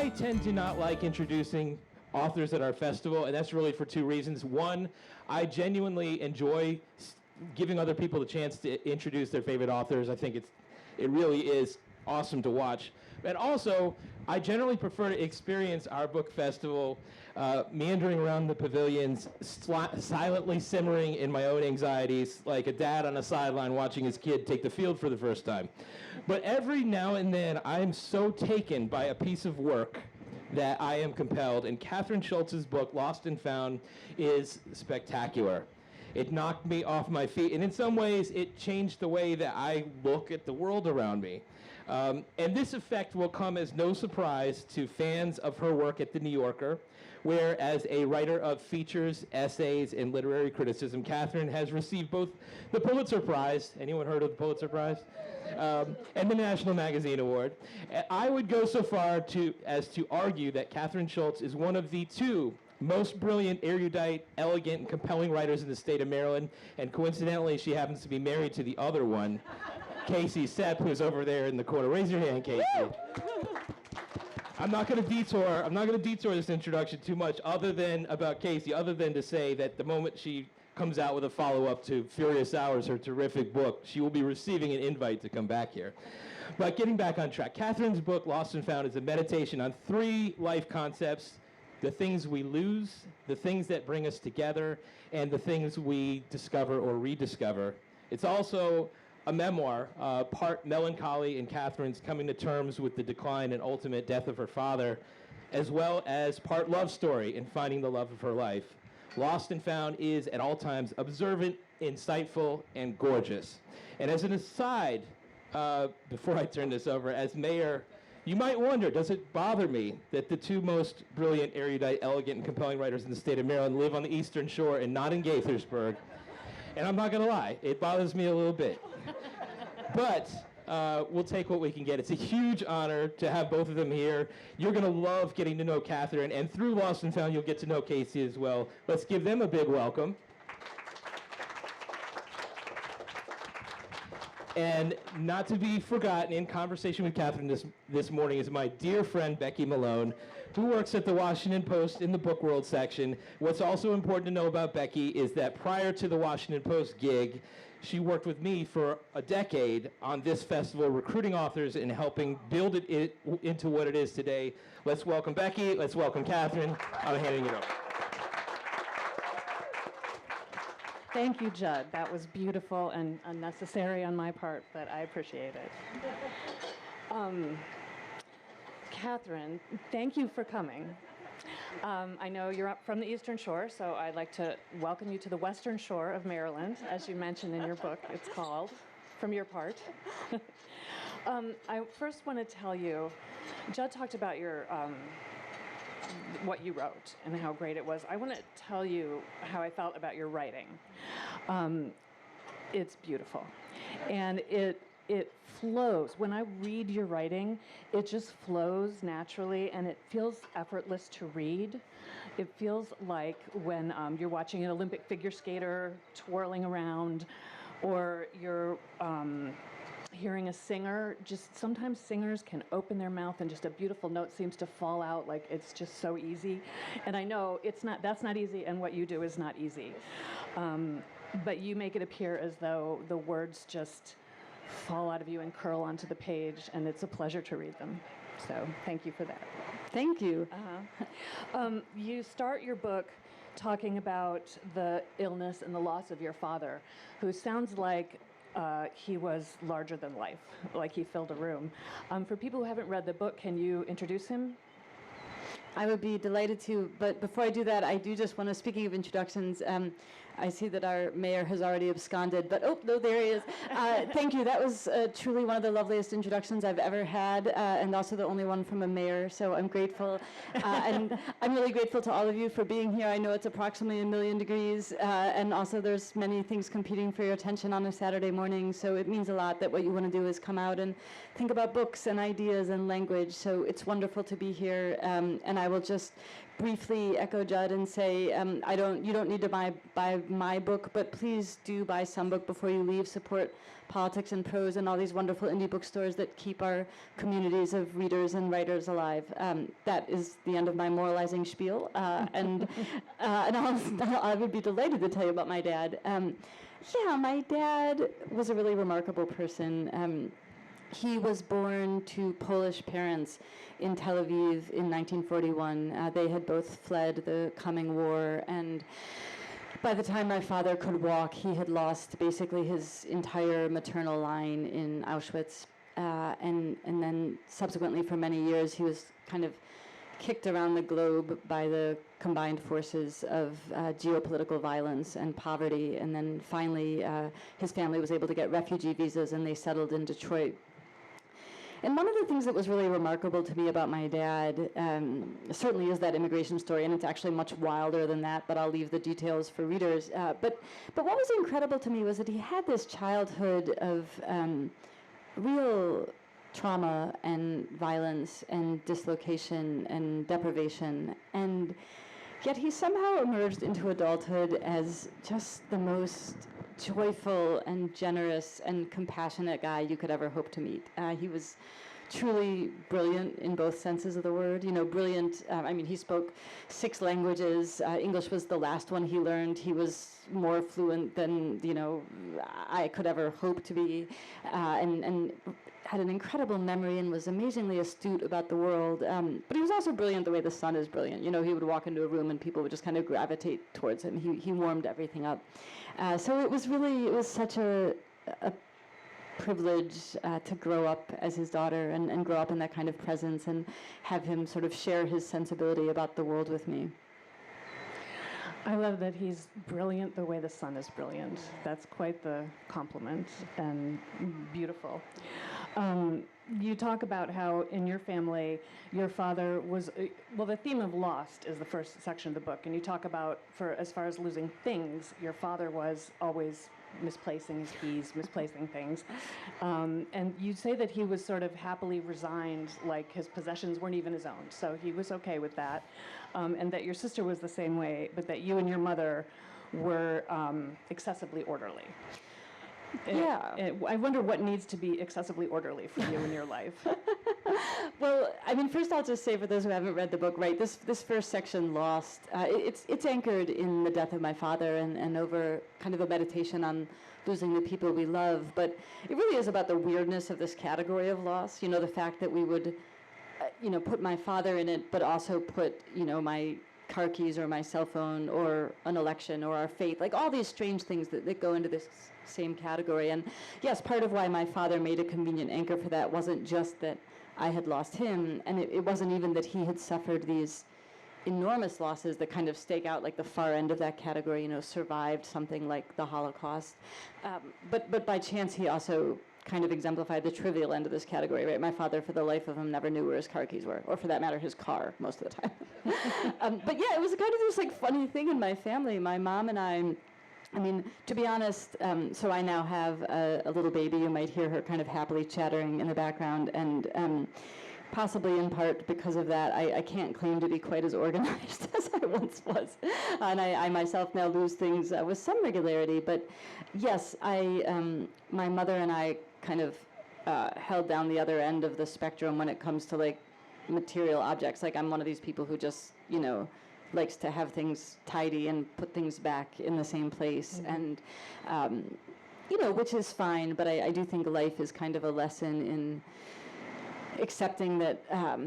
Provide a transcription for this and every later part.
I tend to not like introducing authors at our festival, and that's really for two reasons. One, I genuinely enjoy giving other people the chance to introduce their favorite authors. I think it really is awesome to watch. And also, I generally prefer to experience our book festival meandering around the pavilions, silently simmering in my own anxieties, like a dad on a sideline watching his kid take the field for the first time. But every now and then, I am so taken by a piece of work that I am compelled, and Kathryn Schulz's book, Lost and Found, is spectacular. It knocked me off my feet, and in some ways, it changed the way that I look at the world around me. And this effect will come as no surprise to fans of her work at The New Yorker, where as a writer of features, essays, and literary criticism, Kathryn has received both the Pulitzer Prize, anyone heard of the Pulitzer Prize? And the National Magazine Award. I would go so far as to argue that Kathryn Schulz is one of the two most brilliant, erudite, elegant, and compelling writers in the state of Maryland, and coincidentally, she happens to be married to the other one, Casey Sepp, who's over there in the corner. Raise your hand, Casey. I'm not going to detour this introduction too much, other than to say that the moment she comes out with a follow-up to Furious Hours, her terrific book, she will be receiving an invite to come back here. But getting back on track, Kathryn's book, Lost and Found, is a meditation on three life concepts: the things we lose, the things that bring us together, and the things we discover or rediscover. It's also a memoir, part melancholy in Kathryn's coming to terms with the decline and ultimate death of her father, as well as part love story in finding the love of her life. Lost and Found is, at all times, observant, insightful, and gorgeous. And as an aside, before I turn this over, as mayor, you might wonder, does it bother me that the two most brilliant, erudite, elegant, and compelling writers in the state of Maryland live on the Eastern Shore and not in Gaithersburg? And I'm not going to lie, it bothers me a little bit. But we'll take what we can get. It's a huge honor to have both of them here. You're going to love getting to know Kathryn, and through Lost and Found, you'll get to know Casey as well. Let's give them a big welcome. And not to be forgotten, in conversation with Kathryn this morning is my dear friend Becky Meloan, who works at the Washington Post in the Book World section. What's also important to know about Becky is that prior to the Washington Post gig, she worked with me for a decade on this festival, recruiting authors and helping build it into what it is today. Let's welcome Becky. Let's welcome Kathryn. I'm handing it over. Thank you, Judd. That was beautiful and unnecessary on my part, but I appreciate it. Kathryn, thank you for coming. I know you're up from the Eastern Shore, so I'd like to welcome you to the Western Shore of Maryland, as you mentioned in your book, it's called, from your part. I first want to tell you, Judd talked about your what you wrote and how great it was. I want to tell you how I felt about your writing. It's beautiful. And it flows. When I read your writing, it just flows naturally, and it feels effortless to read. It feels like when you're watching an Olympic figure skater twirling around, or you're hearing a singer. Just sometimes singers can open their mouth and just a beautiful note seems to fall out, like it's just so easy. And I know that's not easy, and what you do is not easy. But you make it appear as though the words just fall out of you and curl onto the page, and it's a pleasure to read them. So thank you for that. Thank you. You start your book talking about the illness and the loss of your father, who sounds like he was larger than life, like he filled a room. For people who haven't read the book, can you introduce him? I would be delighted to, but before I do that, I do just want to, speaking of introductions, I see that our mayor has already absconded, but oh, no, there he is. Thank you. That was truly one of the loveliest introductions I've ever had, and also the only one from a mayor, so I'm grateful. And I'm really grateful to all of you for being here. I know it's approximately 1,000,000 degrees, and also there's many things competing for your attention on a Saturday morning, so it means a lot that what you want to do is come out and think about books and ideas and language, so it's wonderful to be here, and I will just briefly echo Judd and say, you don't need to buy my book, but please do buy some book before you leave. Support Politics and Prose and all these wonderful indie bookstores that keep our communities of readers and writers alive. That is the end of my moralizing spiel, and I would be delighted to tell you about my dad. My dad was a really remarkable person. He was born to Polish parents in Tel Aviv in 1941. They had both fled the coming war, and by the time my father could walk, he had lost basically his entire maternal line in Auschwitz. And then subsequently for many years, he was kind of kicked around the globe by the combined forces of geopolitical violence and poverty. And then finally, his family was able to get refugee visas, and they settled in Detroit. And one of the things that was really remarkable to me about my dad certainly is that immigration story, and it's actually much wilder than that, but I'll leave the details for readers. But what was incredible to me was that he had this childhood of real trauma and violence and dislocation and deprivation, and yet he somehow emerged into adulthood as just the most joyful and generous and compassionate guy you could ever hope to meet. He was truly brilliant in both senses of the word. Brilliant. He spoke 6 languages. English was the last one he learned. He was more fluent than I could ever hope to be, and had an incredible memory and was amazingly astute about the world. But he was also brilliant the way the sun is brilliant. He would walk into a room and people would just kind of gravitate towards him. He warmed everything up. So it was such a privilege to grow up as his daughter and grow up in that kind of presence and have him sort of share his sensibility about the world with me. I love that he's brilliant the way the sun is brilliant. That's quite the compliment and beautiful. You talk about how in your family, your father was, the theme of lost is the first section of the book, and you talk about, as far as losing things, your father was always misplacing his keys, misplacing things. And you say that he was sort of happily resigned, like his possessions weren't even his own, so he was okay with that. And that your sister was the same way, but that you and your mother were excessively orderly. Yeah. I wonder what needs to be excessively orderly for you in your life. Well, first I'll just say for those who haven't read the book, right, this first section, Lost, it's anchored in the death of my father and over kind of a meditation on losing the people we love. But it really is about the weirdness of this category of loss, the fact that we would, put my father in it, but also put, my car keys or my cell phone or an election or our faith, like all these strange things that go into this same category. And yes, part of why my father made a convenient anchor for that wasn't just that I had lost him, and it wasn't even that he had suffered these enormous losses that kind of stake out like the far end of that category, survived something like the Holocaust. But by chance, he also kind of exemplified the trivial end of this category, right? My father, for the life of him, never knew where his car keys were, or for that matter, his car, most of the time. But yeah, it was kind of this like funny thing in my family. My mom and I to be honest, so I now have a little baby. You might hear her kind of happily chattering in the background, and possibly in part because of that, I can't claim to be quite as organized as I once was. And I myself now lose things with some regularity. But yes, my mother and I kind of held down the other end of the spectrum when it comes to like material objects. Like I'm one of these people who just, likes to have things tidy and put things back in the same place. Mm-hmm. And, which is fine, but I do think life is kind of a lesson in accepting that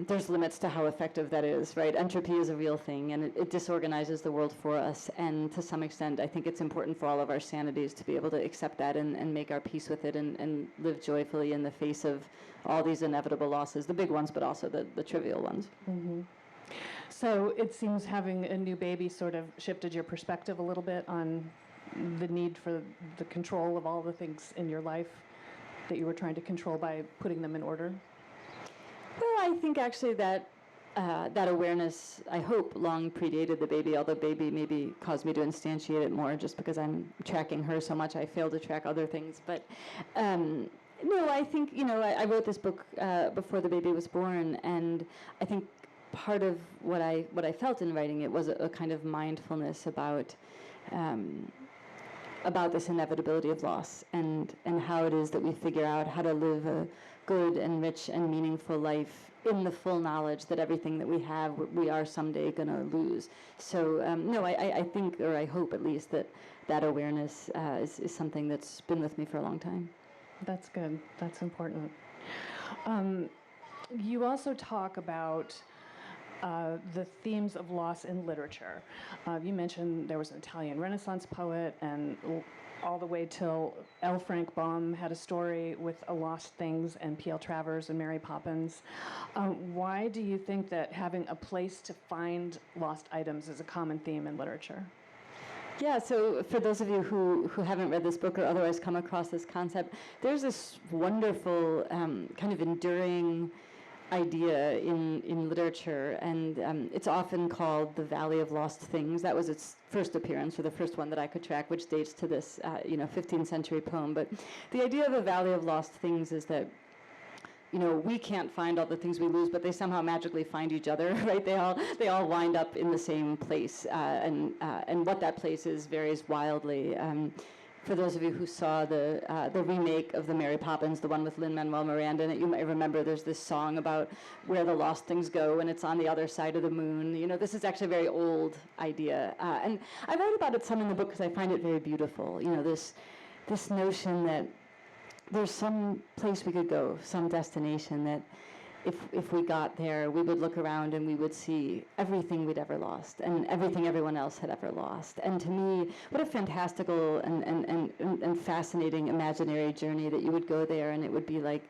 there's limits to how effective that is, right? Entropy is a real thing, and it disorganizes the world for us. And to some extent, I think it's important for all of our sanities to be able to accept that and make our peace with it and live joyfully in the face of all these inevitable losses, the big ones, but also the trivial ones. Mm-hmm. So it seems having a new baby sort of shifted your perspective a little bit on the need for the control of all the things in your life that you were trying to control by putting them in order? Well, I think actually that awareness, I hope, long predated the baby, although baby maybe caused me to instantiate it more just because I'm tracking her so much I fail to track other things. But no, I think, I wrote this book before the baby was born, and I think part of what I felt in writing it was a kind of mindfulness about this inevitability of loss and how it is that we figure out how to live a good and rich and meaningful life in the full knowledge that everything that we have, we are someday going to lose. So, no, I think, or I hope at least, that awareness is something that's been with me for a long time. That's good. That's important. You also talk about the themes of loss in literature. You mentioned there was an Italian Renaissance poet, and all the way till L. Frank Baum had a story with Lost Things, and P.L. Travers and Mary Poppins. Why do you think that having a place to find lost items is a common theme in literature? Yeah, so for those of you who haven't read this book or otherwise come across this concept, there's this wonderful kind of enduring idea in literature, and it's often called the Valley of Lost Things. That was its first appearance, or the first one that I could track, which dates to this 15th century poem. But the idea of a Valley of Lost Things is that we can't find all the things we lose, but they somehow magically find each other, right? They all wind up in the same place, and what that place is varies wildly. For those of you who saw the remake of the Mary Poppins, the one with Lin-Manuel Miranda in it, you might remember there's this song about where the lost things go, and it's on the other side of the moon. This is actually a very old idea, and I write about it some in the book because I find it very beautiful. This notion that there's some place we could go, some destination that if we got there, we would look around and we would see everything we'd ever lost and everything everyone else had ever lost. And to me, what a fantastical and fascinating imaginary journey that you would go there, and it would be like,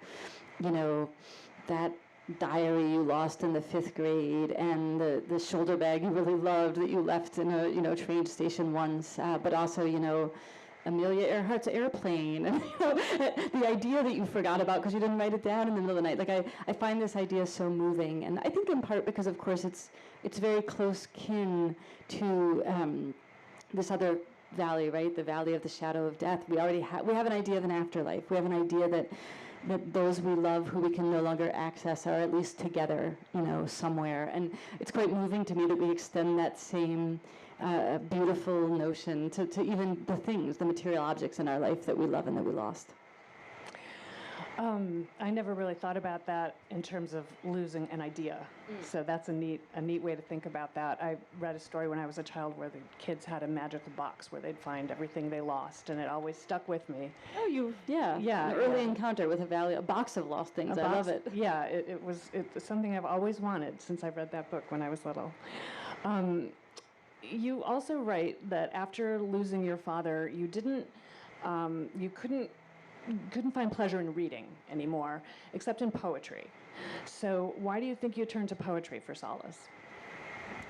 that diary you lost in the 5th grade, and the shoulder bag you really loved that you left in a train station once, but also, Amelia Earhart's airplane, and the idea that you forgot about because you didn't write it down in the middle of the night. Like I find this idea so moving, and I think in part because, of course, it's very close kin to this other valley, right? The valley of the shadow of death. We already we have an idea of an afterlife. We have an idea that those we love who we can no longer access are at least together, somewhere. And it's quite moving to me that we extend that same beautiful notion to even the things, the material objects in our life that we love and that we lost. I never really thought about that in terms of losing an idea. So that's a neat way to think about that. I read a story when I was a child where the kids had a magical box where they'd find everything they lost, and it always stuck with me. Oh, an early encounter with a box of lost things. I love it. Yeah, it's something I've always wanted since I read that book when I was little. You also write that after losing your father, you couldn't find pleasure in reading anymore, except in poetry. So why do you think you turned to poetry for solace?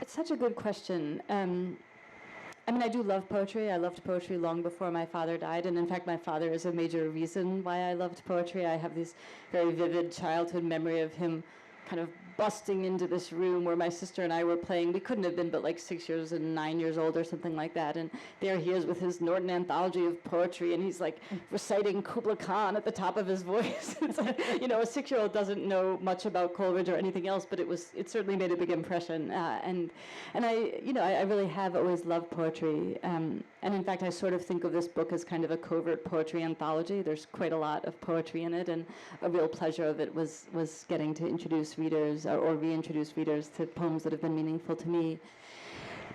It's such a good question. I do love poetry. I loved poetry long before my father died, and in fact, my father is a major reason why I loved poetry. I have this very vivid childhood memory of him kind of busting into this room where my sister and I were playing. We couldn't have been but like 6 years and 9 years old or something like that. And there he is with his Norton Anthology of Poetry, and he's like reciting Kubla Khan at the top of his voice. It's like, a 6-year-old doesn't know much about Coleridge or anything else, but it certainly made a big impression. And I really have always loved poetry. And in fact, I sort of think of this book as kind of a covert poetry anthology. There's quite a lot of poetry in it, and a real pleasure of it was getting to introduce readers or reintroduce readers to poems that have been meaningful to me.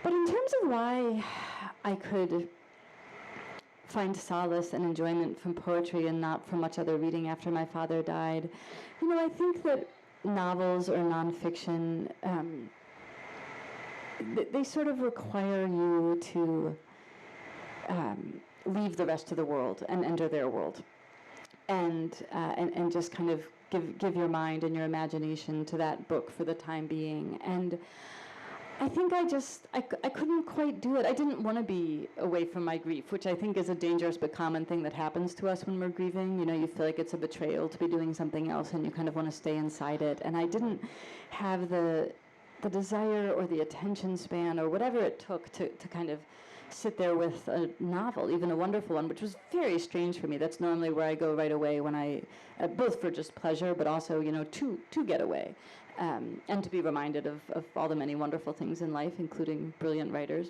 But in terms of why I could find solace and enjoyment from poetry and not from much other reading after my father died, I think that novels or nonfiction, they sort of require you to leave the rest of the world and enter their world, and just kind of give your mind and your imagination to that book for the time being. And I think I couldn't quite do it. I didn't want to be away from my grief, which I think is a dangerous but common thing that happens to us when we're grieving. You feel like it's a betrayal to be doing something else, and you kind of want to stay inside it. And I didn't have the desire or the attention span or whatever it took to kind of sit there with a novel, even a wonderful one, which was very strange for me. That's normally where I go right away when I, both for just pleasure, but also, to get away, and to be reminded of all the many wonderful things in life, including brilliant writers.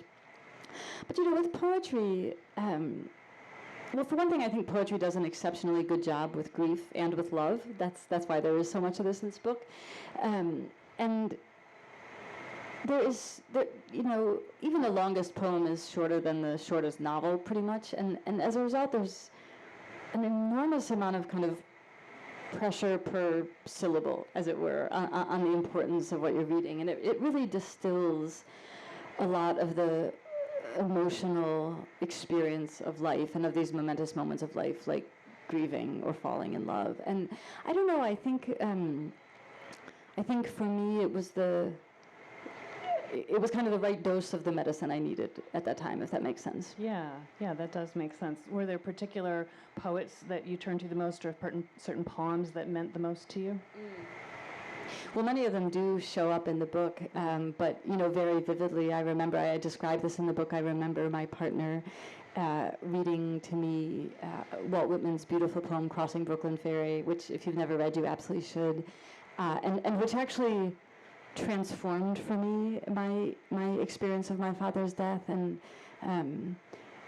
But, with poetry, well, for one thing, I think poetry does an exceptionally good job with grief and with love. That's why there is so much of this in this book. And even the longest poem is shorter than the shortest novel, pretty much. And as a result, there's an enormous amount of kind of pressure per syllable, as it were, on the importance of what you're reading. And it really distills a lot of the emotional experience of life and of these momentous moments of life, like grieving or falling in love. And I don't know, I think for me it was kind of the right dose of the medicine I needed at that time, if that makes sense. Yeah, that does make sense. Were there particular poets that you turned to the most, or certain poems that meant the most to you? Well, many of them do show up in the book, but, very vividly, I describe this in the book, I remember my partner reading to me Walt Whitman's beautiful poem, Crossing Brooklyn Ferry, which, if you've never read, you absolutely should, and which actually transformed for me my experience of my father's death, and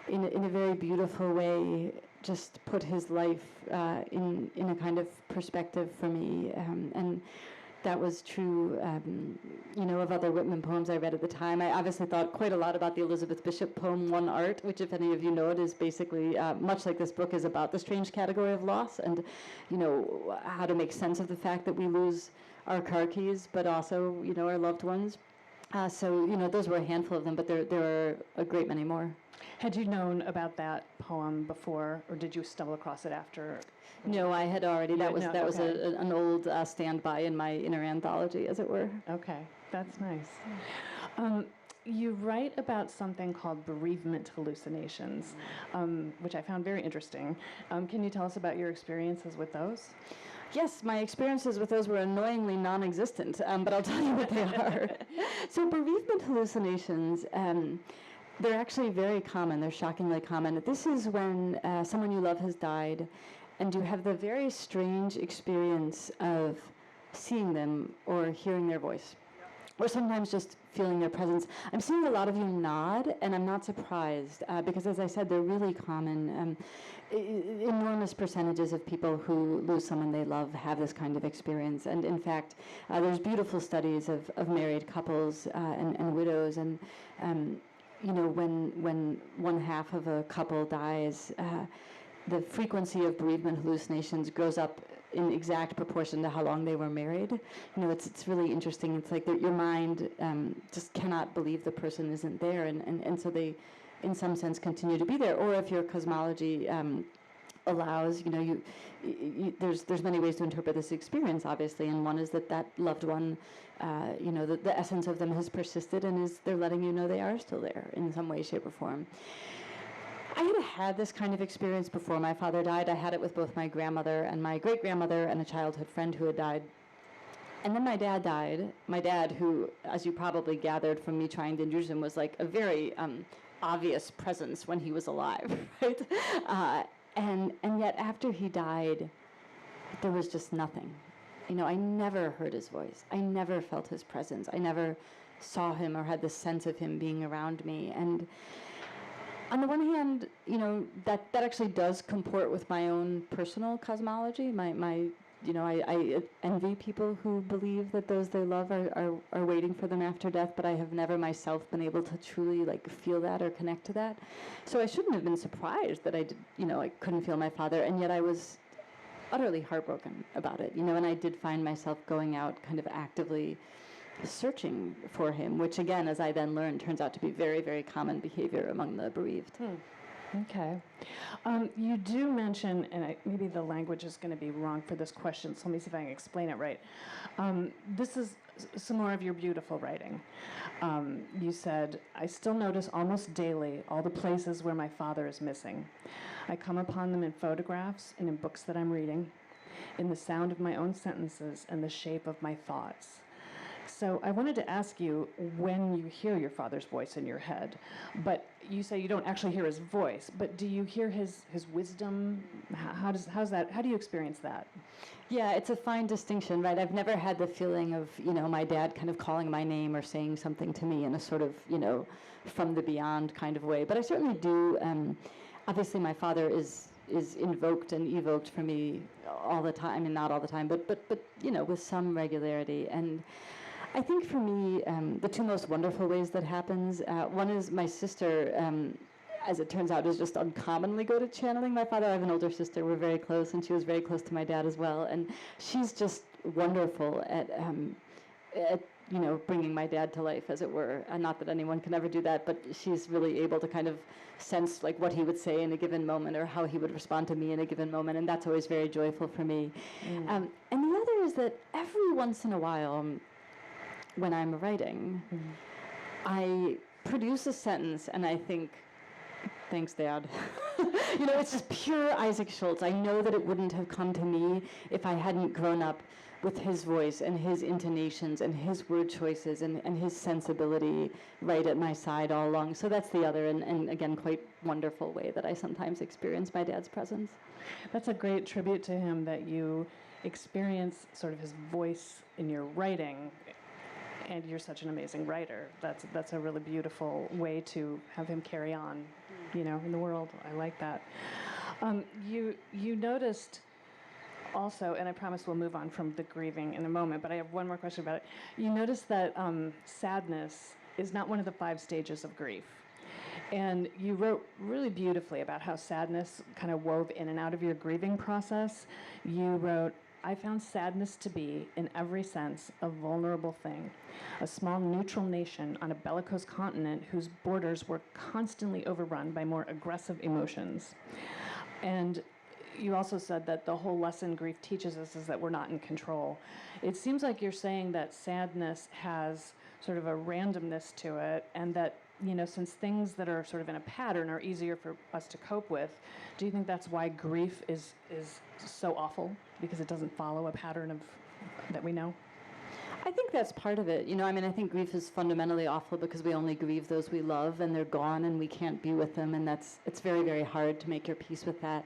in a very beautiful way just put his life in a kind of perspective for me, and that was true, of other Whitman poems I read at the time. I obviously thought quite a lot about the Elizabeth Bishop poem, One Art, which, if any of you know it, is basically, much like this book, is about the strange category of loss and, how to make sense of the fact that we lose our car keys, but also, our loved ones. So, those were a handful of them, but there are a great many more. Had you known about that poem before, or did you stumble across it after? No, I had already. That was an old standby in my inner anthology, as it were. Okay, that's nice. You write about something called bereavement hallucinations, which I found very interesting. Can you tell us about your experiences with those? Yes, my experiences with those were annoyingly non-existent, but I'll tell you what they are. So bereavement hallucinations, they're actually very common. They're shockingly common. This is when someone you love has died, and you have the very strange experience of seeing them or hearing their voice, or sometimes just feeling their presence. I'm seeing a lot of you nod, and I'm not surprised, because, as I said, they're really common. Enormous percentages of people who lose someone they love have this kind of experience. And in fact, there's beautiful studies of married couples and widows, and when one half of a couple dies, the frequency of bereavement hallucinations grows up in exact proportion to how long they were married. It's really interesting. It's like your mind just cannot believe the person isn't there, and so they, in some sense, continue to be there. Or if your cosmology allows, there's many ways to interpret this experience, obviously, and one is that loved one, the essence of them has persisted, and they're letting you know they are still there in some way, shape, or form. I had this kind of experience before my father died. I had it with both my grandmother and my great-grandmother and a childhood friend who had died. And then my dad died. My dad, who, as you probably gathered from me trying to introduce him, was like a very obvious presence when he was alive, right? And yet after he died, there was just nothing. I never heard his voice. I never felt his presence. I never saw him or had the sense of him being around me. And on the one hand, that actually does comport with my own personal cosmology. I envy people who believe that those they love are waiting for them after death, but I have never myself been able to truly feel that or connect to that. So I shouldn't have been surprised that I couldn't feel my father, and yet I was utterly heartbroken about it, and I did find myself going out kind of actively searching for him, which again, as I then learned, turns out to be very, very common behavior among the bereaved. Okay. You do mention, and maybe the language is going to be wrong for this question, so let me see if I can explain it right. This is some more of your beautiful writing. You said, I still notice almost daily all the places where my father is missing. I come upon them in photographs and in books that I'm reading, in the sound of my own sentences and the shape of my thoughts. So I wanted to ask you, when you hear your father's voice in your head, but you say you don't actually hear his voice, but do you hear his wisdom? How's that? How do you experience that? Yeah, it's a fine distinction, right? I've never had the feeling of, my dad kind of calling my name or saying something to me in a sort of, from the beyond kind of way. But I certainly do. Obviously, my father is invoked and evoked for me all the time. I mean, not all the time, but with some regularity. And I think for me, the two most wonderful ways that happens, one is my sister, as it turns out, is just uncommonly good at channeling my father. I have an older sister. We're very close, and she was very close to my dad as well. And she's just wonderful at bringing my dad to life, as it were. Not that anyone can ever do that, but she's really able to kind of sense like what he would say in a given moment or how he would respond to me in a given moment, and that's always very joyful for me. And the other is that every once in a while, when I'm writing, I produce a sentence and I think, thanks, Dad. It's just pure Isaac Schulz. I know that it wouldn't have come to me if I hadn't grown up with his voice and his intonations and his word choices and his sensibility right at my side all along. So that's the other and again, quite wonderful way that I sometimes experience my dad's presence. That's a great tribute to him, that you experience sort of his voice in your writing. And you're such an amazing writer. That's a really beautiful way to have him carry on, in the world. I like that. You noticed also, and I promise we'll move on from the grieving in a moment, but I have one more question about it. You noticed that sadness is not one of the 5 stages of grief. And you wrote really beautifully about how sadness kind of wove in and out of your grieving process. You wrote, I found sadness to be, in every sense, a vulnerable thing, a small neutral nation on a bellicose continent whose borders were constantly overrun by more aggressive emotions. And you also said that the whole lesson grief teaches us is that we're not in control. It seems like you're saying that sadness has sort of a randomness to it, and that, since things that are sort of in a pattern are easier for us to cope with, do you think that's why grief is so awful? Because it doesn't follow a pattern that we know? I think that's part of it. I think grief is fundamentally awful because we only grieve those we love, and they're gone, and we can't be with them, and it's very, very hard to make your peace with that.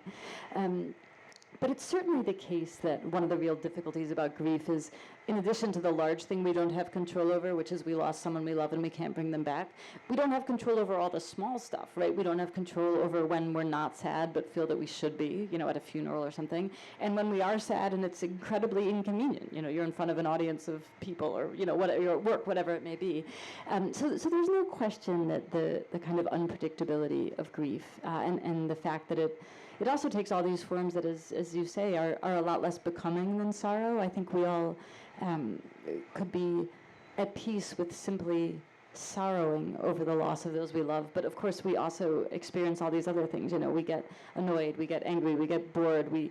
But it's certainly the case that one of the real difficulties about grief is, in addition to the large thing we don't have control over, which is we lost someone we love and we can't bring them back, we don't have control over all the small stuff, right? We don't have control over when we're not sad but feel that we should be, at a funeral or something. And when we are sad and it's incredibly inconvenient, you're in front of an audience of people or, whatever, you're at work, whatever it may be. So there's no question that the kind of unpredictability of grief and the fact that it also takes all these forms that, as you say, are a lot less becoming than sorrow. I think we all could be at peace with simply sorrowing over the loss of those we love. But of course, we also experience all these other things. We get annoyed, we get angry, we get bored, we,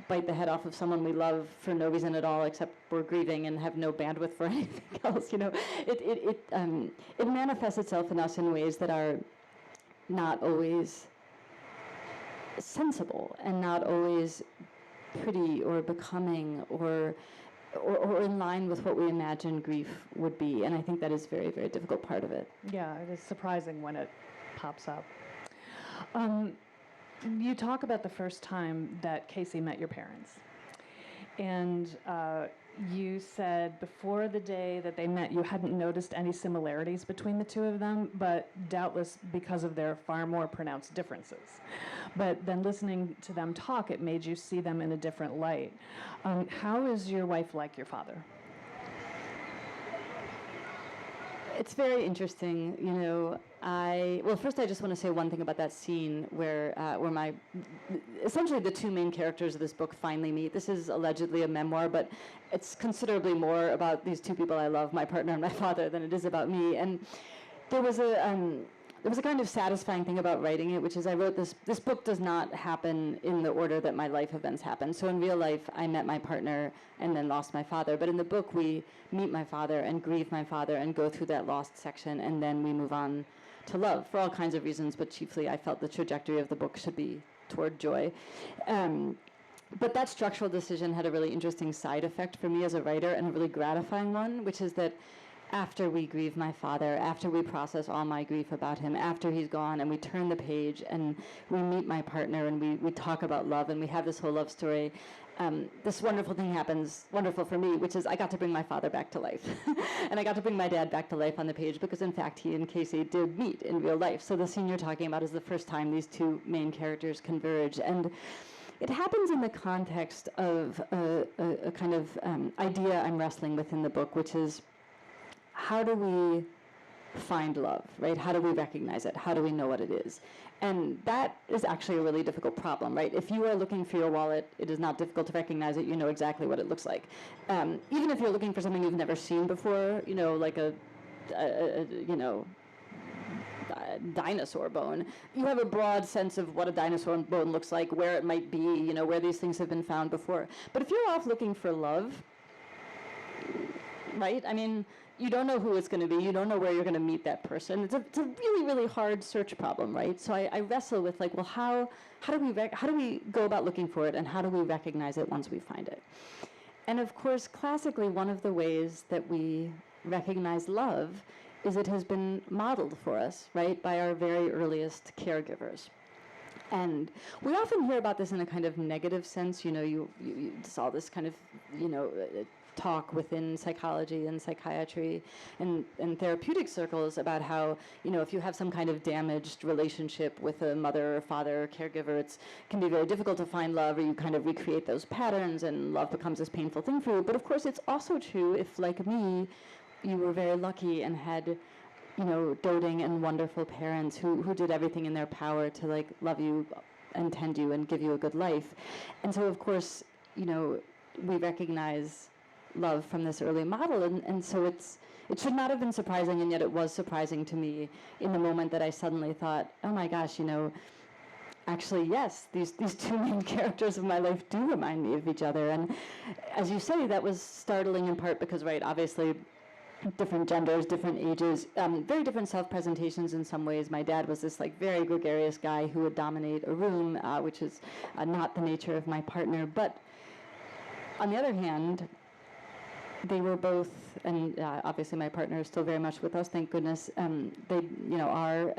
bite the head off of someone we love for no reason at all, except we're grieving and have no bandwidth for anything else. It manifests itself in us in ways that are not always sensible and not always pretty or becoming or in line with what we imagine grief would be. And I think that is a very, very difficult part of it. Yeah, it is surprising when it pops up. You talk about the first time that Casey met your parents. And you said before the day that they met, you hadn't noticed any similarities between the two of them, but doubtless because of their far more pronounced differences. But then listening to them talk, it made you see them in a different light. How is your wife like your father? It's very interesting, first I just want to say one thing about that scene where essentially the two main characters of this book finally meet. This is allegedly a memoir, but it's considerably more about these two people I love, my partner and my father, than it is about me. And there was a kind of satisfying thing about writing it, which is I wrote this book does not happen in the order that my life events happen. So in real life, I met my partner and then lost my father. But in the book, we meet my father and grieve my father and go through that lost section, and then we move on to love for all kinds of reasons, but chiefly I felt the trajectory of the book should be toward joy. But that structural decision had a really interesting side effect for me as a writer, and a really gratifying one, which is that after we grieve my father, after we process all my grief about him, after he's gone, and we turn the page and we meet my partner and we talk about love and we have this whole love story, this wonderful thing happens, wonderful for me, which is I got to bring my father back to life. And I got to bring my dad back to life on the page because, in fact, he and Casey did meet in real life. So the scene you're talking about is the first time these two main characters converge. And it happens in the context of a kind of idea I'm wrestling with in the book, which is how do we find love, right? How do we recognize it? How do we know what it is? And that is actually a really difficult problem, right? If you are looking for your wallet, it is not difficult to recognize it. You know exactly what it looks like. Even if you're looking for something you've never seen before, you know, like a dinosaur bone, you have a broad sense of what a dinosaur bone looks like, where it might be, you know, where these things have been found before. But if you're off looking for love, right? I mean, you don't know who it's going to be. You don't know where you're going to meet that person. It's a really, really hard search problem, right? So I wrestle with, like, well, how do we go about looking for it, and how do we recognize it once we find it? And of course, classically, one of the ways that we recognize love is it has been modeled for us, right, by our very earliest caregivers. And we often hear about this in a kind of negative sense. You know, you saw this kind of, you know, talk within psychology and psychiatry and therapeutic circles about how, you know, if you have some kind of damaged relationship with a mother or father or caregiver, it can be very difficult to find love, or you kind of recreate those patterns and love becomes this painful thing for you. But of course, it's also true if, like me, you were very lucky and had, you know, doting and wonderful parents who did everything in their power to, like, love you and tend you and give you a good life. And so, of course, you know, we recognize love from this early model, and so it should not have been surprising, and yet it was surprising to me in the moment that I suddenly thought, oh my gosh, you know, actually, yes, these two main characters of my life do remind me of each other. And as you say, that was startling in part because, right, obviously, different genders, different ages, very different self-presentations in some ways. My dad was this, like, very gregarious guy who would dominate a room, which is not the nature of my partner. But on the other hand, they were both, and obviously my partner is still very much with us, thank goodness. They, you know, are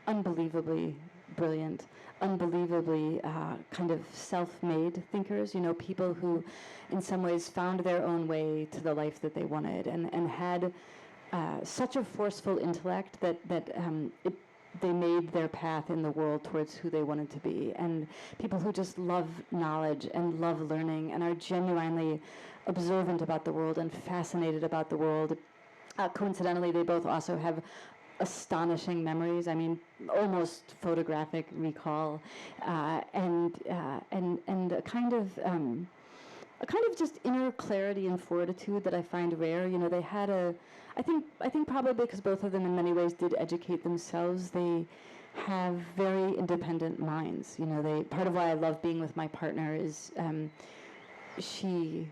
unbelievably brilliant, unbelievably kind of self-made thinkers, you know, people who in some ways found their own way to the life that they wanted, and had such a forceful intellect that they made their path in the world towards who they wanted to be. And people who just love knowledge and love learning and are genuinely observant about the world and fascinated about the world. Coincidentally, they both also have astonishing memories. I mean, almost photographic recall, and a kind of just inner clarity and fortitude that I find rare. You know, they had I think probably because both of them in many ways did educate themselves, they have very independent minds. You know, part of why I love being with my partner is she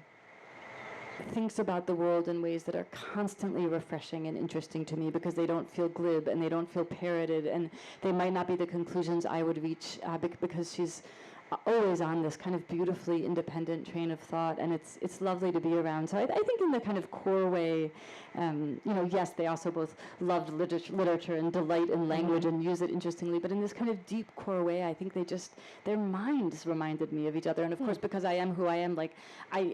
thinks about the world in ways that are constantly refreshing and interesting to me, because they don't feel glib and they don't feel parroted, and they might not be the conclusions I would reach because she's always on this kind of beautifully independent train of thought, and it's lovely to be around. So I think in the kind of core way, you know, yes, they also both loved literature and delight in language and use it interestingly, but in this kind of deep core way, I think their minds reminded me of each other. And of course, because I am who I am, like,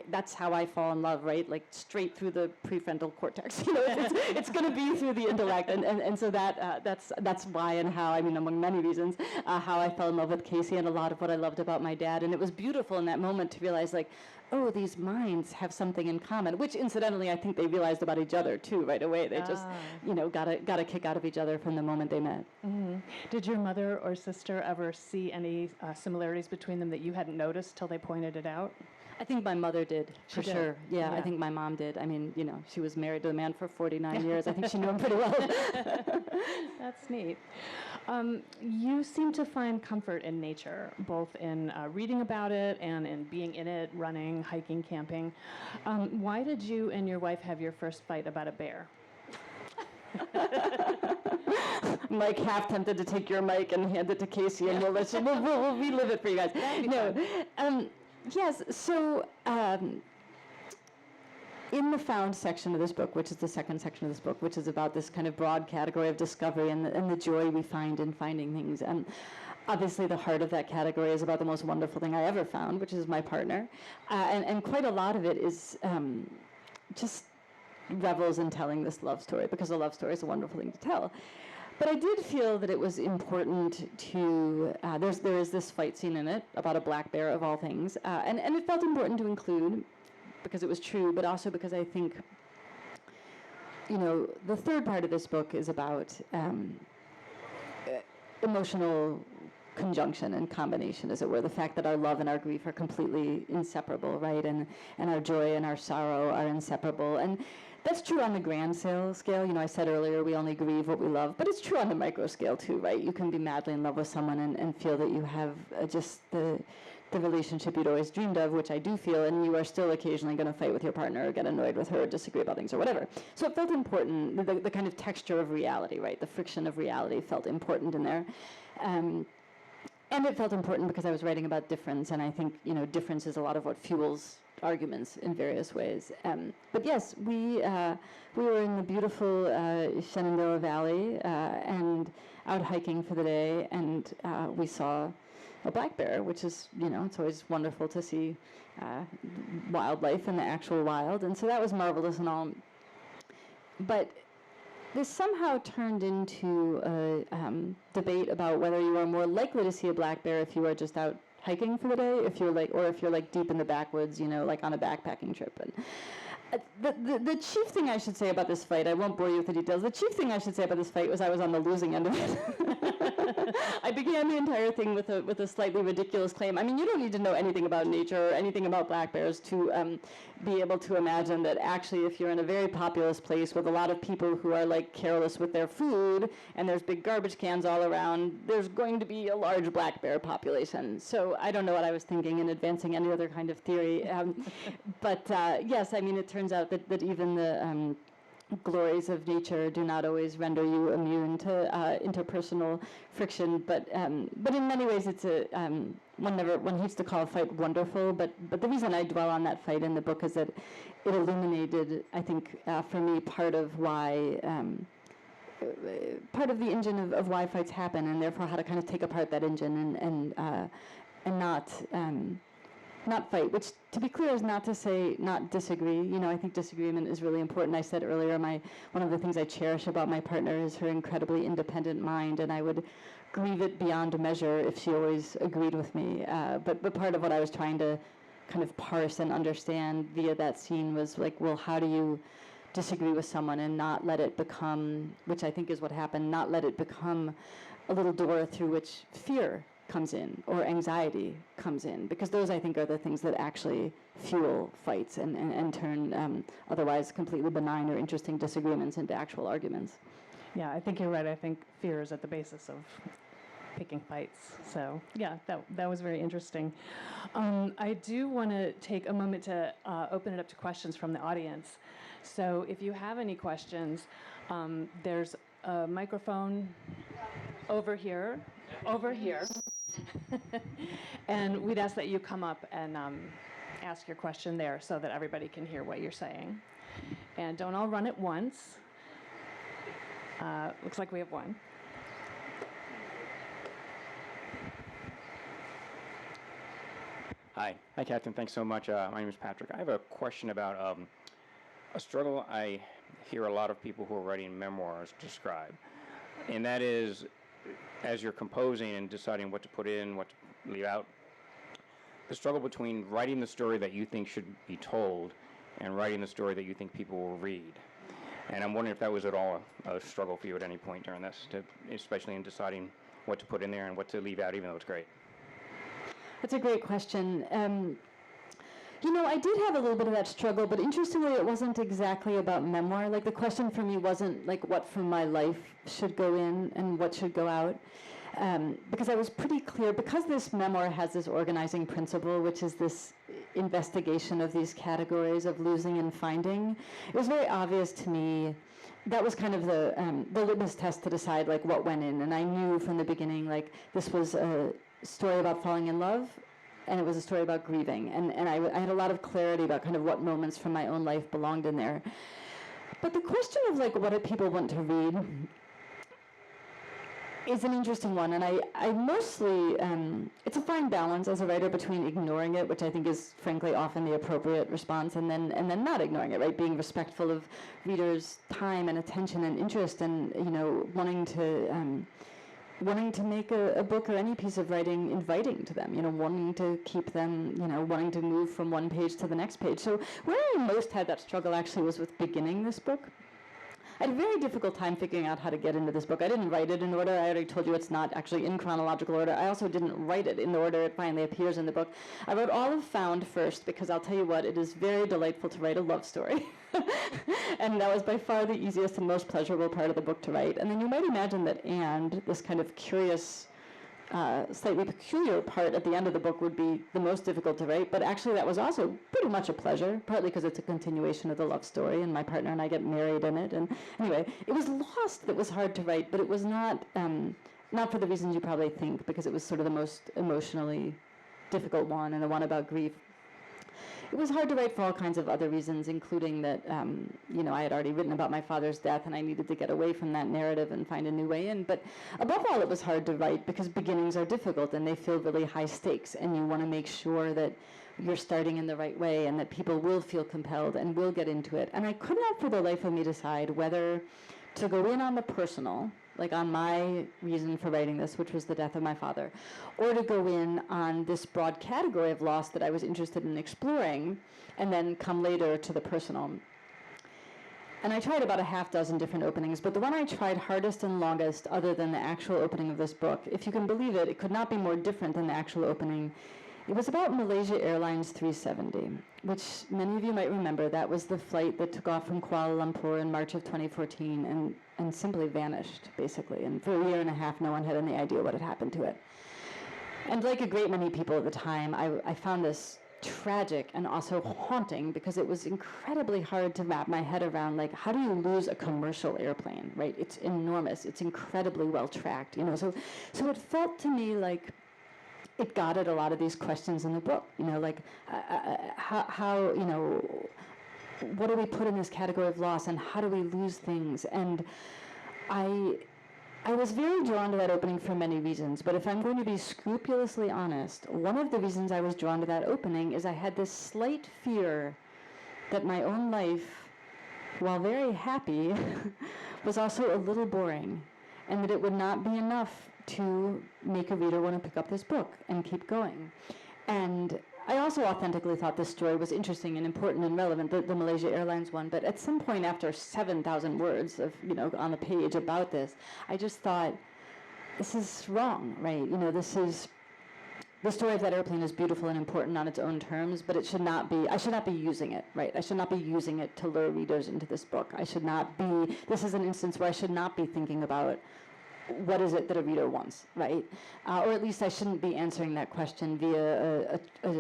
that's how I fall in love, right? Like, straight through the prefrontal cortex. You know, it's going to be through the intellect, and so that's why and how, I mean, among many reasons, how I fell in love with Casey and a lot of what I loved about my dad. And it was beautiful in that moment to realize, like, oh, these minds have something in common, which incidentally I think they realized about each other too right away. They just, you know, got a kick out of each other from the moment they met. Mm-hmm. Did your mother or sister ever see any similarities between them that you hadn't noticed till they pointed it out? I think my mother did, for sure. Yeah, I think my mom did. I mean, you know, she was married to a man for 49 years. I think she knew him pretty well. That's neat. You seem to find comfort in nature, both in reading about it and in being in it, running, hiking, camping. Why did you and your wife have your first fight about a bear? I'm like half tempted to take your mic and hand it to Casey, and we'll relive it for you guys. No. Yes, so in the found section of this book, which is the second section of this book, which is about this kind of broad category of discovery and the joy we find in finding things, obviously the heart of that category is about the most wonderful thing I ever found, which is my partner, and quite a lot of it is just revels in telling this love story, because a love story is a wonderful thing to tell. But I did feel that it was important to, there is this fight scene in it about a black bear of all things, and it felt important to include because it was true, but also because I think, the third part of this book is about emotional conjunction and combination, as it were, the fact that our love and our grief are completely inseparable, right? And our joy and our sorrow are inseparable. And that's true on the grand scale. I said earlier we only grieve what we love, but it's true on the micro scale too, right? You can be madly in love with someone and feel that you have just the relationship you'd always dreamed of, which I do feel, and you are still occasionally going to fight with your partner or get annoyed with her or disagree about things or whatever. So it felt important, the kind of texture of reality, right? The friction of reality felt important in there. And it felt important because I was writing about difference, and I think, difference is a lot of what fuels arguments in various ways. But yes, we were in the beautiful Shenandoah Valley and out hiking for the day, and we saw a black bear, which is, it's always wonderful to see wildlife in the actual wild, and so that was marvelous and all. But this somehow turned into a debate about whether you are more likely to see a black bear if you are just out hiking for the day, if you're deep in the backwoods, like on a backpacking trip. And the chief thing I should say about this fight, I won't bore you with the details, the chief thing I should say about this fight was I was on the losing end of it. I began the entire thing with a slightly ridiculous claim. I mean, you don't need to know anything about nature or anything about black bears to be able to imagine that actually if you're in a very populous place with a lot of people who are careless with their food and there's big garbage cans all around, there's going to be a large black bear population. So I don't know what I was thinking in advancing any other kind of theory. But yes, I mean, it turns out that even the glories of nature do not always render you immune to interpersonal friction, but in many ways it's one hates to call a fight wonderful, but the reason I dwell on that fight in the book is that it illuminated, I think, for me, part of the engine of why fights happen, and therefore how to kind of take apart that engine and not fight, which, to be clear, is not to say not disagree. I think disagreement is really important. I said earlier, one of the things I cherish about my partner is her incredibly independent mind, and I would grieve it beyond measure if she always agreed with me. But part of what I was trying to kind of parse and understand via that scene was how do you disagree with someone and not let it become, which I think is what happened, not let it become a little door through which fear comes in or anxiety comes in, because those, I think, are the things that actually fuel fights and turn otherwise completely benign or interesting disagreements into actual arguments. Yeah, I think you're right. I think fear is at the basis of picking fights. So yeah, that was very interesting. I do want to take a moment to open it up to questions from the audience. So if you have any questions, there's a microphone over here. And we'd ask that you come up and ask your question there so that everybody can hear what you're saying. And don't all run at once. Looks like we have one. Hi, Kathryn. Thanks so much. My name is Patrick. I have a question about a struggle I hear a lot of people who are writing memoirs describe, and that is, as you're composing and deciding what to put in, what to leave out, the struggle between writing the story that you think should be told and writing the story that you think people will read. And I'm wondering if that was at all a struggle for you at any point during this, especially in deciding what to put in there and what to leave out, even though it's great. That's a great question. I did have a little bit of that struggle, but interestingly, it wasn't exactly about memoir. The question for me wasn't what from my life should go in and what should go out. Because I was pretty clear, because this memoir has this organizing principle, which is this investigation of these categories of losing and finding, it was very obvious to me that was kind of the litmus test to decide what went in. And I knew from the beginning this was a story about falling in love, and it was a story about grieving. And I had a lot of clarity about kind of what moments from my own life belonged in there. But the question of like what do people want to read is an interesting one, and I mostly, it's a fine balance as a writer between ignoring it, which I think is frankly often the appropriate response, and then not ignoring it, right? Being respectful of readers' time and attention and interest, and wanting to make a book or any piece of writing inviting to them, wanting to keep them, wanting to move from one page to the next page. So where I most had that struggle actually was with beginning this book. I had a very difficult time figuring out how to get into this book. I didn't write it in order. I already told you it's not actually in chronological order. I also didn't write it in the order it finally appears in the book. I wrote all of Found first because I'll tell you what, it is very delightful to write a love story. And that was by far the easiest and most pleasurable part of the book to write. And then you might imagine that And, this kind of curious, slightly peculiar part at the end of the book would be the most difficult to write, but actually that was also pretty much a pleasure, partly because it's a continuation of the love story, and my partner and I get married in it. And anyway, it was Lost that was hard to write, but it was not for the reasons you probably think, because it was sort of the most emotionally difficult one, and the one about grief. It was hard to write for all kinds of other reasons, including that, I had already written about my father's death, and I needed to get away from that narrative and find a new way in. But above all, it was hard to write because beginnings are difficult, and they feel really high stakes, and you want to make sure that you're starting in the right way and that people will feel compelled and will get into it. And I could not for the life of me decide whether to go in on the personal, like on my reason for writing this, which was the death of my father, or to go in on this broad category of loss that I was interested in exploring, and then come later to the personal. And I tried about a half dozen different openings, but the one I tried hardest and longest, other than the actual opening of this book, if you can believe it, it could not be more different than the actual opening. It was about Malaysia Airlines 370, which many of you might remember. That was the flight that took off from Kuala Lumpur in March of 2014 and simply vanished, basically. And for a year and a half, no one had any idea what had happened to it. And like a great many people at the time, I found this tragic and also haunting, because it was incredibly hard to wrap my head around, like, how do you lose a commercial airplane, right? It's enormous. It's incredibly well tracked, So it felt to me like it got at a lot of these questions in the book, like how what do we put in this category of loss, and how do we lose things? And I was very drawn to that opening for many reasons, but if I'm going to be scrupulously honest, one of the reasons I was drawn to that opening is I had this slight fear that my own life, while very happy, was also a little boring, and that it would not be enough to make a reader want to pick up this book and keep going. And I also authentically thought this story was interesting and important and relevant, the Malaysia Airlines one, but at some point after 7,000 words of, on the page about this, I just thought, this is wrong, right? The story of that airplane is beautiful and important on its own terms, but I should not be using it, right? I should not be using it to lure readers into this book. This is an instance where I should not be thinking about what is it that a reader wants, right? Or at least I shouldn't be answering that question via a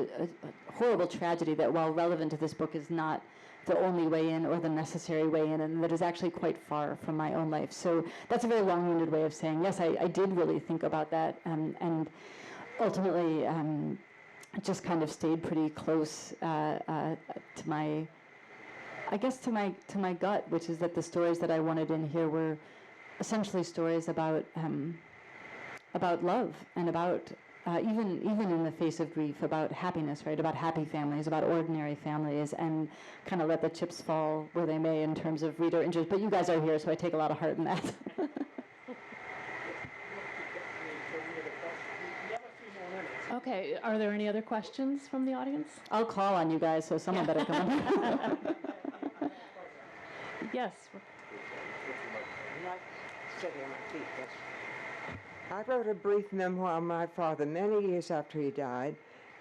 horrible tragedy that, while relevant to this book, is not the only way in or the necessary way in, and that is actually quite far from my own life. So that's a very long-winded way of saying, yes, I did really think about that, and ultimately just kind of stayed pretty close to my gut, which is that the stories that I wanted in here were essentially stories about love, and about even in the face of grief, about happiness, right? About happy families, about ordinary families, and kind of let the chips fall where they may in terms of reader interest. But you guys are here, so I take a lot of heart in that. Okay, are there any other questions from the audience? I'll call on you guys, so someone better come on. Yes. Sitting on my feet, yes. I wrote a brief memoir on my father many years after he died,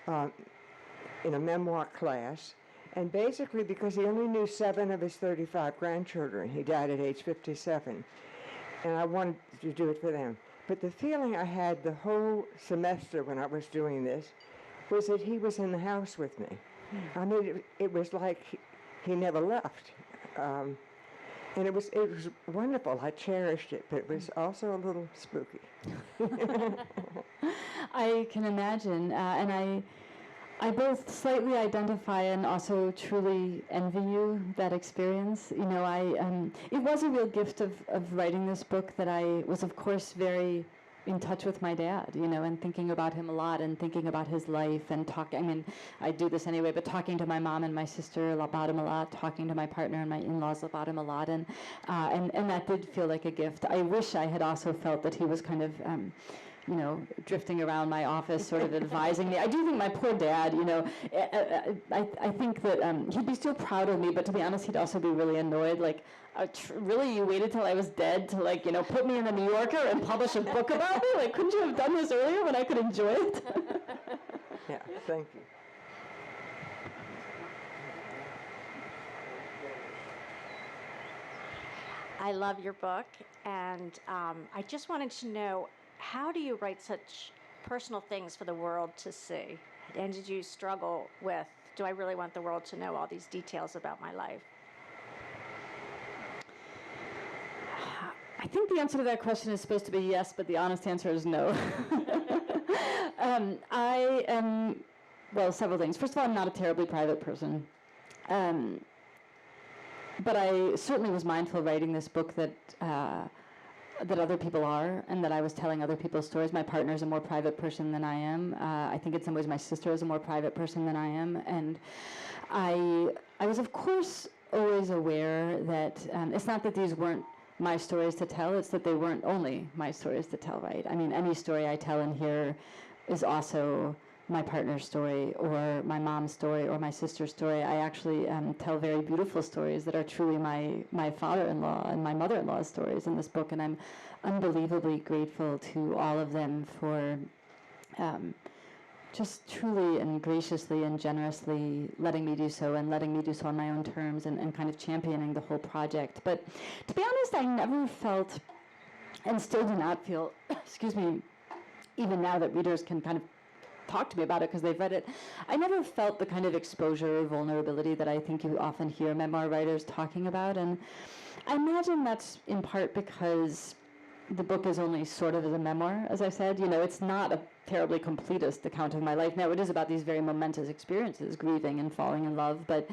in a memoir class, and basically because he only knew 7 of his 35 grandchildren. He died at age 57, and I wanted to do it for them. But the feeling I had the whole semester when I was doing this was that he was in the house with me. I mean, it was like he never left. And it was wonderful. I cherished it, but it was also a little spooky. I can imagine, and I both slightly identify and also truly envy you that experience. You know, it was a real gift of writing this book that I was, of course, very in touch with my dad, you know, and thinking about him a lot and thinking about his life and talking. I mean, I do this anyway, but talking to my mom and my sister about him a lot, talking to my partner and my in-laws about him a lot, and that did feel like a gift. I wish I had also felt that he was kind of you know, drifting around my office, sort of advising me. I do think my poor dad, you know, I think that he'd be so proud of me, but to be honest, he'd also be really annoyed. Like, really, you waited till I was dead to, like, you know, put me in the New Yorker and publish a book about me? Like, couldn't you have done this earlier when I could enjoy it? Yeah, thank you. I love your book, and I just wanted to know, how do you write such personal things for the world to see? And did you struggle with, do I really want the world to know all these details about my life? I think the answer to that question is supposed to be yes, but the honest answer is no. I am, well, several things. First of all, I'm not a terribly private person. But I certainly was mindful writing this book that other people are, and that I was telling other people's stories. My partner is a more private person than I am. I think in some ways my sister is a more private person than I am. And I was, of course, always aware that it's not that these weren't my stories to tell, it's that they weren't only my stories to tell, right? I mean, any story I tell in here is also my partner's story, or my mom's story, or my sister's story. I actually tell very beautiful stories that are truly my father-in-law and my mother-in-law's stories in this book, and I'm unbelievably grateful to all of them for just truly and graciously and generously letting me do so, and letting me do so on my own terms, and kind of championing the whole project. But to be honest, I never felt, and still do not feel, excuse me, even now that readers can kind of talk to me about it because they've read it, I never felt the kind of exposure or vulnerability that I think you often hear memoir writers talking about. And I imagine that's in part because the book is only sort of as a memoir, as I said. You know, it's not a terribly completist account of my life. Now, it is about these very momentous experiences, grieving and falling in love, but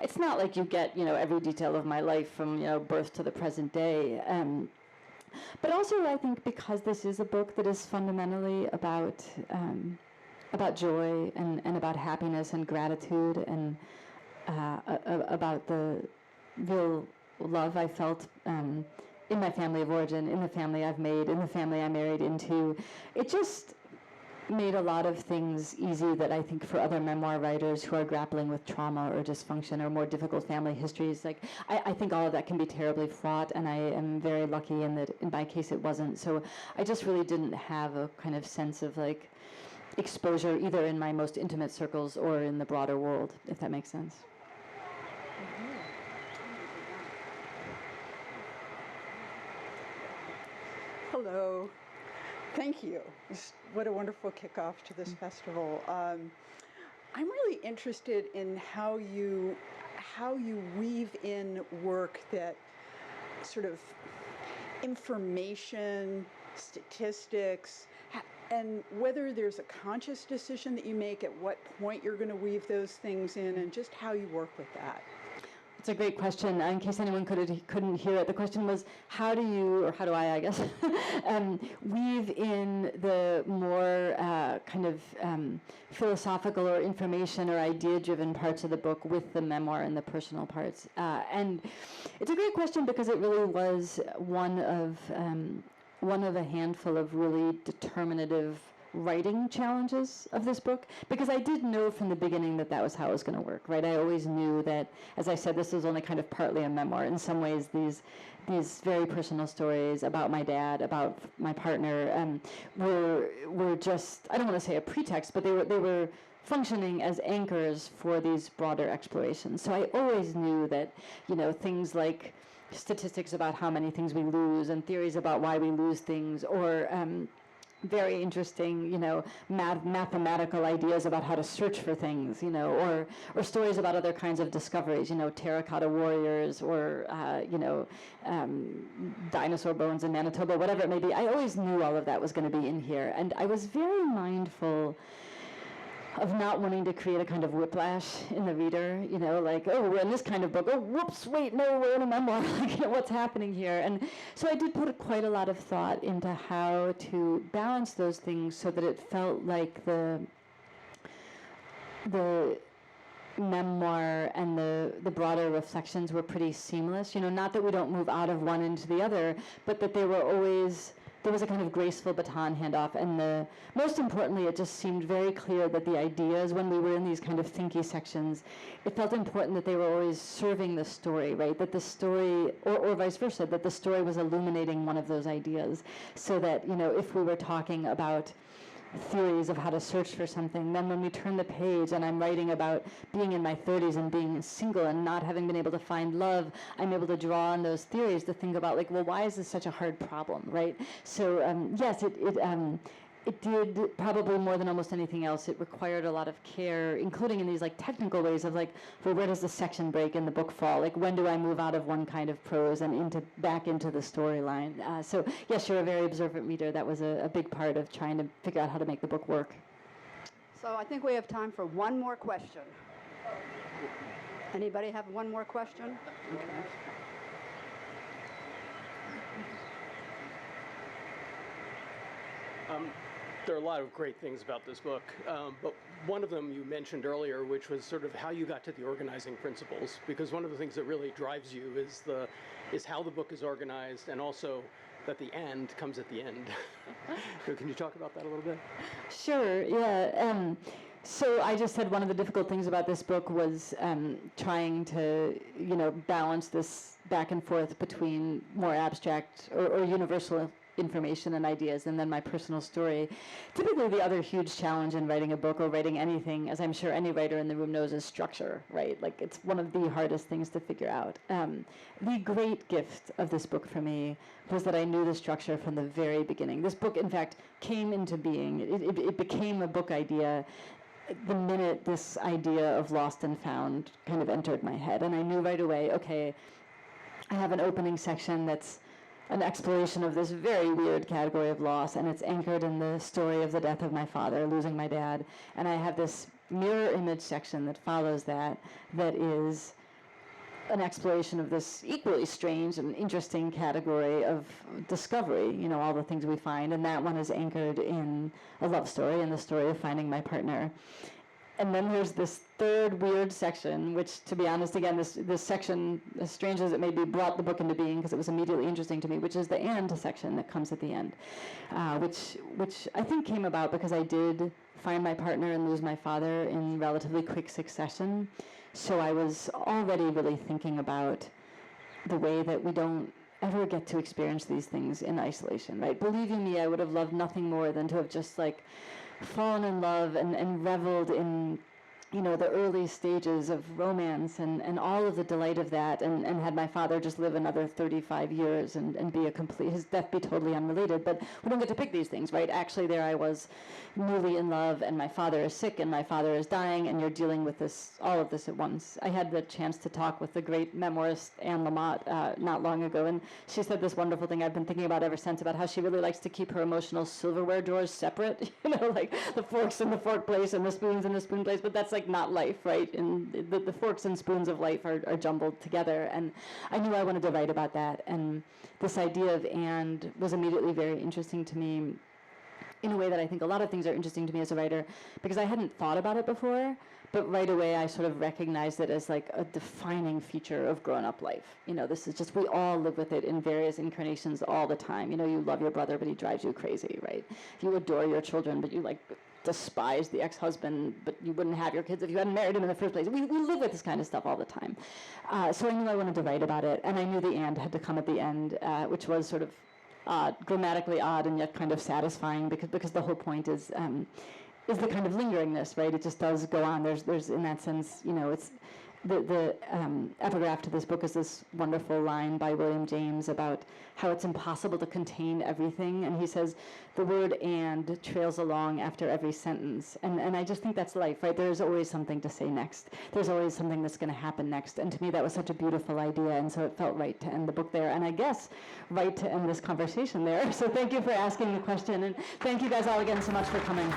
it's not like you get, you know, every detail of my life from, you know, birth to the present day. But also, I think because this is a book that is fundamentally about joy and about happiness and gratitude, and about the real love I felt in my family of origin, in the family I've made, in the family I married into. It just made a lot of things easy that I think for other memoir writers who are grappling with trauma or dysfunction or more difficult family histories, like I think all of that can be terribly fraught, and I am very lucky in that in my case it wasn't. So I just really didn't have a kind of sense of like exposure either in my most intimate circles or in the broader world, if that makes sense. Hello. Thank you. What a wonderful kickoff to this festival. I'm really interested in how you weave in work that sort of information, statistics, and whether there's a conscious decision that you make at what point you're going to weave those things in, and just how you work with that. It's a great question. In case anyone couldn't hear it, the question was, how do you, or how do I guess, weave in the more kind of philosophical or information or idea-driven parts of the book with the memoir and the personal parts? And it's a great question because it really was one of a handful of really determinative writing challenges of this book, because I did know from the beginning that was how it was going to work, right? I always knew that, as I said, this was only kind of partly a memoir. In some ways, these very personal stories about my dad, about my partner, were just, I don't want to say a pretext, but they were functioning as anchors for these broader explorations. So I always knew that, you know, things like statistics about how many things we lose and theories about why we lose things, or very interesting, you know, mathematical ideas about how to search for things, you know, or stories about other kinds of discoveries, you know, terracotta warriors, or dinosaur bones in Manitoba, whatever it may be. I always knew all of that was going to be in here, and I was very mindful not wanting to create a kind of whiplash in the reader, like, oh, we're in this kind of book. Oh, whoops, wait, no, we're in a memoir. Like, what's happening here? And so I did put quite a lot of thought into how to balance those things so that it felt like the memoir and the broader reflections were pretty seamless. Not that we don't move out of one into the other, but that there was a kind of graceful baton handoff, and most importantly, it just seemed very clear that the ideas, when we were in these kind of thinky sections, it felt important that they were always serving the story, right? That the story, or vice versa, that the story was illuminating one of those ideas, so that, if we were talking about theories of how to search for something, then when we turn the page and I'm writing about being in my 30s and being single and not having been able to find love, I'm able to draw on those theories to think about, like, well, why is this such a hard problem, right? So yes, it did, probably more than almost anything else, it required a lot of care, including in these like technical ways of like, well, where does the section break in the book fall? Like, when do I move out of one kind of prose and back into the storyline? So yes, you're a very observant reader. That was a big part of trying to figure out how to make the book work. So I think we have time for one more question. Anybody have one more question? Okay. There are a lot of great things about this book, but one of them you mentioned earlier, which was sort of how you got to the organizing principles, because one of the things that really drives you is how the book is organized, and also that the end comes at the end. So can you talk about that a little bit? Sure, yeah. So I just said one of the difficult things about this book was trying to, balance this back and forth between more abstract or universal information and ideas, and then my personal story. Typically, the other huge challenge in writing a book or writing anything, as I'm sure any writer in the room knows, is structure, right? Like, it's one of the hardest things to figure out. The great gift of this book for me was that I knew the structure from the very beginning. This book, in fact, came into being. It became a book idea the minute this idea of lost and found kind of entered my head. And I knew right away, okay, I have an opening section that's an exploration of this very weird category of loss, and it's anchored in the story of the death of my father, losing my dad. And I have this mirror image section that follows that is an exploration of this equally strange and interesting category of discovery, all the things we find. And that one is anchored in a love story and the story of finding my partner. And then there's this third weird section, which, to be honest, again, this section, as strange as it may be, brought the book into being because it was immediately interesting to me, which is the "and" section that comes at the end, which I think came about because I did find my partner and lose my father in relatively quick succession. So I was already really thinking about the way that we don't ever get to experience these things in isolation, right? Believe you me, I would have loved nothing more than to have just fallen in love and reveled in the early stages of romance and all of the delight of that, and had my father just live another 35 years and be his death be totally unrelated. But we don't get to pick these things, right? Actually, there I was, newly in love, and my father is sick and my father is dying, and you're dealing with all of this at once. I had the chance to talk with the great memoirist Anne Lamott not long ago, and she said this wonderful thing I've been thinking about ever since, about how she really likes to keep her emotional silverware drawers separate, like the forks in the fork place and the spoons in the spoon place, but that's not life, right? And the forks and spoons of life are jumbled together, and I knew I wanted to write about that, and this idea of "and" was immediately very interesting to me, in a way that I think a lot of things are interesting to me as a writer, because I hadn't thought about it before, but right away I sort of recognized it as a defining feature of grown-up life. This is just, we all live with it in various incarnations all the time. You love your brother, but he drives you crazy, right? You adore your children, but you despise the ex-husband, but you wouldn't have your kids if you hadn't married him in the first place. We live with this kind of stuff all the time. So I knew I wanted to write about it, and I knew the "and" had to come at the end, which was sort of grammatically odd and yet kind of satisfying, because the whole point is the kind of lingeringness, right? It just does go on. There's in that sense, it's the epigraph to this book is this wonderful line by William James about how it's impossible to contain everything, and he says the word "and" trails along after every sentence, and I just think that's life, right? There's always something to say next. There's always something that's going to happen next, and to me that was such a beautiful idea, and so it felt right to end the book there, and I guess right to end this conversation there. So thank you for asking the question, and thank you guys all again so much for coming.